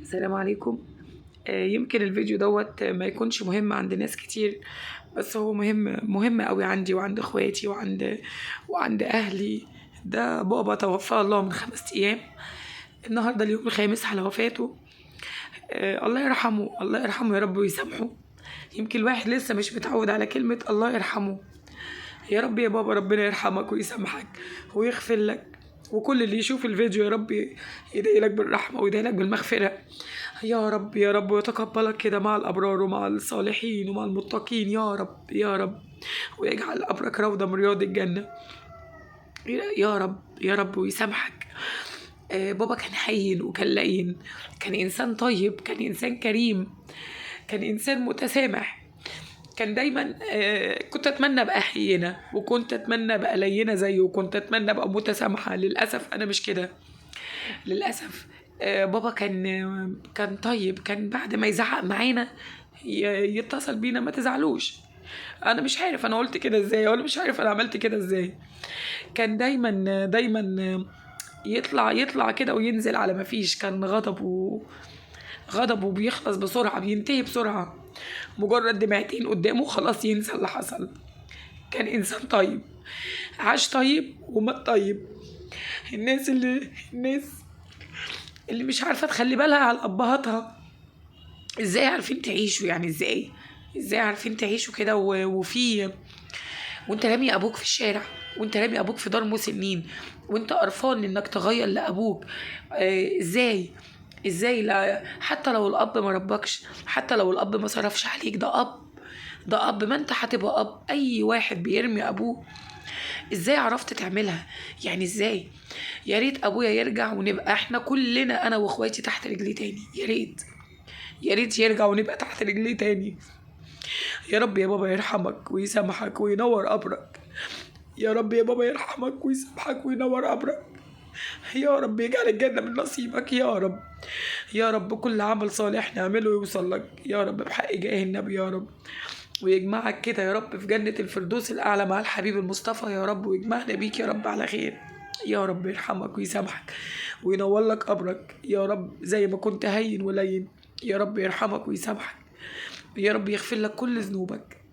السلام عليكم. يمكن الفيديو دوت ما يكونش مهم عند ناس كتير، بس هو مهم قوي عندي وعند اخواتي وعند اهلي. ده بابا توفاه الله من 5 ايام. النهارده اليوم الخامس على وفاته. الله يرحمه، الله يرحمه يا رب ويسامحه. يمكن الواحد لسه مش متعود على كلمة الله يرحمه. يا رب يا بابا، ربنا يرحمك ويسامحك ويغفر لك، وكل اللي يشوف الفيديو يا رب يدعي لك بالرحمة ويدعي لك بالمغفرة. يا رب يا رب، ويتقبلك كده مع الأبرار ومع الصالحين ومع المتقين يا رب يا رب، ويجعل قبرك روضة من رياض الجنة يا رب يا رب ويسامحك. بابا كان حين وكان لين، كان إنسان طيب، كان إنسان كريم، كان إنسان متسامح. كان دايما كنت أتمنى أبقى حينة، وكنت أتمنى أبقى لينة زيه، وكنت أتمنى أبقى متسامحة. للأسف أنا مش كده، للأسف. بابا كان طيب، كان بعد ما يزعق معانا يتصل بينا ما تزعلوش. انا مش عارف انا قلت كده ازاي، ولا مش عارف انا عملت كده ازاي. كان دايما يطلع كده وينزل على ما فيش. كان غضبه بيخلص بسرعة، بينتهي بسرعة. مجرد دمعتين قدامه خلاص ينسى اللي حصل. كان إنسان طيب، عاش طيب ومات طيب. الناس اللي مش عارفة تخلي بالها على أبهاتها، ازاي عارفين تعيشوا؟ يعني ازاي عارفين تعيشوا كده وانت رامي ابوك في الشارع، وانت رامي ابوك في دار مسنين، وانت قرفان انك تغير لابوك. ازاي لا، حتى لو الاب ما ربكش، حتى لو الاب ما صرفش عليك، ده اب ما انت هتبقى اب. اي واحد بيرمي ابوه، ازاي عرفت تعملها؟ يعني ازاي؟ يا ريت ابويا يرجع ونبقى احنا كلنا، انا واخواتي، تحت رجلي تاني. يا ريت يرجع ونبقى تحت رجليه تاني. يا رب يا بابا يرحمك ويسامحك وينور قبرك. يا رب يا بابا يرحمك ويسامحك وينور قبرك. يا رب يجعل الجنة من نصيبك يا رب. يا رب كل عمل صالح نعمله يوصل لك يا رب بحق جاه النبي يا رب، ويجمعك كده يا رب في جنة الفردوس الأعلى مع الحبيب المصطفى يا رب، ويجمعنا بيك يا رب على خير. يا رب يرحمك ويسامحك وينور لك قبرك يا رب، زي ما كنت هين ولين. يا رب يرحمك ويسامحك، يا رب يغفر لك كل ذنوبك.